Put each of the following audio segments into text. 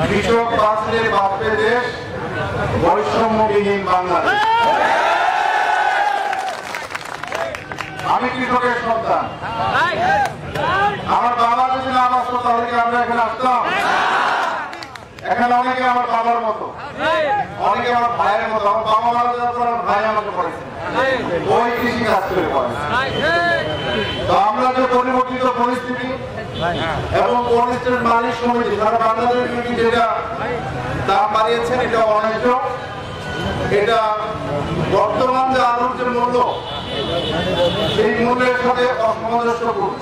কৃষক বাঁচলে বাঁচবে দেশ, বৈষম্যবিহীন বাংলাদেশ। আমি কৃষকের সন্তান। আমার বাবা যদি না আসতো তাহলে কি আমরা এখানে আসতাম? এখানে অনেকে আমার বাবার মতো, অনেকে আমার ভাইয়ের মতো। আমার বাবা মারা যাওয়ার পর আমার ভাই আমাকে পড়েছে, ওই কৃষি কাজ করে পড়েছে। তো আমরা যে পরিবর্তিত পরিস্থিতি এবং পরিস্থিতির মালিক সমিতি সারা বাংলাদেশ যেটা দাম বাড়িয়েছেন, এটা অন্যায্য। এটা বর্তমান যে আলুর যে মূল্য, সেই মূল্যের সাথে অসামঞ্জস্যপূর্ণ।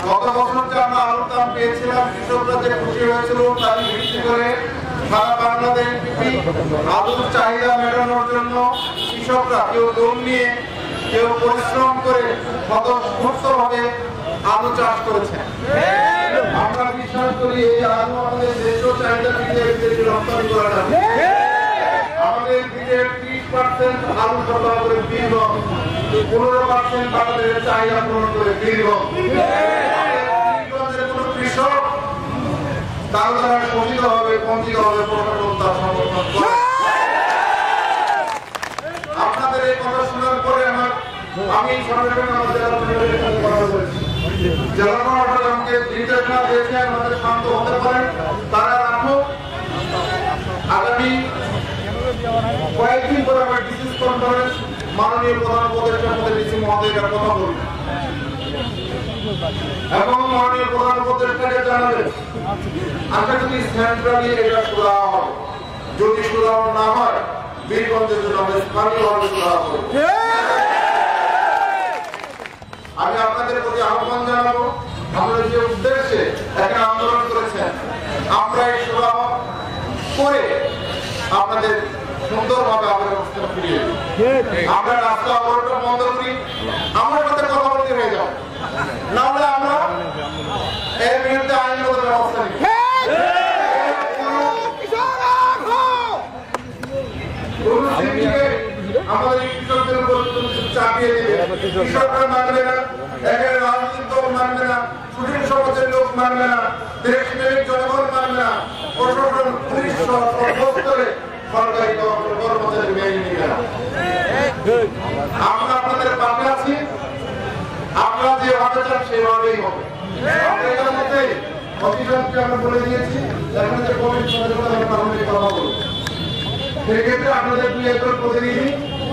গত বছর যে আমরা আলুর দাম পেয়েছিলাম, কৃষকরা যে খুশি হয়েছিল, তার ভিত্তি করে সারা বাংলাদেশ আলুর চাহিদা মেটানোর জন্য কৃষকরা কেউ লোন নিয়ে, কেউ পরিশ্রম করে স্বতঃস্ফূর্তভাবে আলু চাষ করেছেন। আমরা বিশ্বাস করি এই আলু আমাদের দেশীয় চাহিদা থেকে রপ্তানি করা যাবে। আমাদের দেশের 30% আলু সরবরাহ করে বীরগঞ্জ, 15% বাংলাদেশের চাহিদা পূরণ করে বীরগঞ্জ। বীরগঞ্জের কোন কৃষক তার দ্বারা শোষিত হবে, বঞ্চিত হবে, প্রশাসন তার সমর্থন করে। আপনাদের এই কথা শোনার পরে আমি সরকারের আমাদের জেলা প্রশাসক আমাকে নির্দেশনা দিয়েছেন, আমাদের শান্ত হতে পারেন, তারা রাখুক। আগামী কয়েকদিন পরে আমরা ডিসিস কনফারেন্স মাননীয় প্রধান উপদেষ্টার সাথে ডিসি মহোদয়ের কথা বলব এবং মাননীয় প্রধান উপদেষ্টাকে জানাবেন আমরা যদি সেন্ট্রালি এটা সুরাহা হয়, যদি সুরাহা না হয় বীরগঞ্জের জন্য আমরা স্থানীয়ভাবে সুরাহা করব। আমি আপনাদের প্রতি আহ্বান জানাবো, আমরা যে উদ্দেশ্যে একটা আন্দোলন করেছেন, আমরা এই সুরাহা করে আপনাদের সুন্দরভাবে আমাদের অবস্থান ফিরিয়ে আমরা রাস্তা অবরোধ বন্ধ করি, আমার সাথে কথা বলতে হয়ে যাও, নাহলে আমরা এর বিরুদ্ধে আইনগত ব্যবস্থা নিই। আমাদের কৃষকদের উপর চাপিয়ে দিবে, কৃষকরা মানবে না, এখানে রাজনৈতিক দল মানবে না, সুশীল সমাজের লোক মানবে না, দেশপ্রেমিক জনগণ মানবে না, প্রশাসন পুলিশ সরকারি কর্মচারী মেনে নিবে না। আমরা আপনাদের পাশে আছি, আপনারা যেভাবে চান সেভাবেই হবে। এটার মধ্যে অফিসারকে আমরা বলে দিয়েছি, এখন যে কমিশনের কথা বলবো, সেক্ষেত্রে আপনাদের 2 একর প্রতিনিধি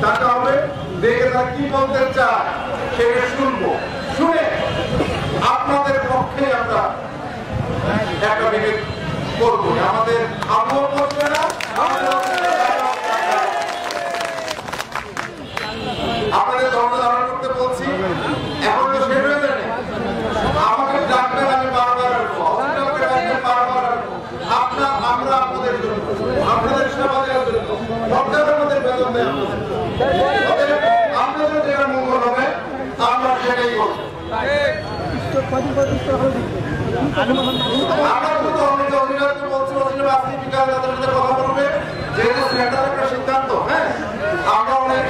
ডাকা হবে, দেখে তারা কি বলতে চায় সেটা শুনবো, শুনে আপনাদের পক্ষে আমরা একটা বিবেক করবো। আমাদের আগ্রহ করবে না, আপনাদের ধর্ম ধারণ করতে বলছি। এখন তো শেষ হয়ে যাবে, আমাকে ডাকবেন, আমি বারবার আসবো, বারবার আসবো। আমরা আপনাদের জন্য, আপনাদের সেবা দেওয়ার জন্য সরকারের মধ্যে বেতন দেয় আপনাদের যেটা মঙ্গল হবে আমরা সেটাই করবো। যেহেতু সেটার একটা সিদ্ধান্ত, হ্যাঁ আমরা অনেক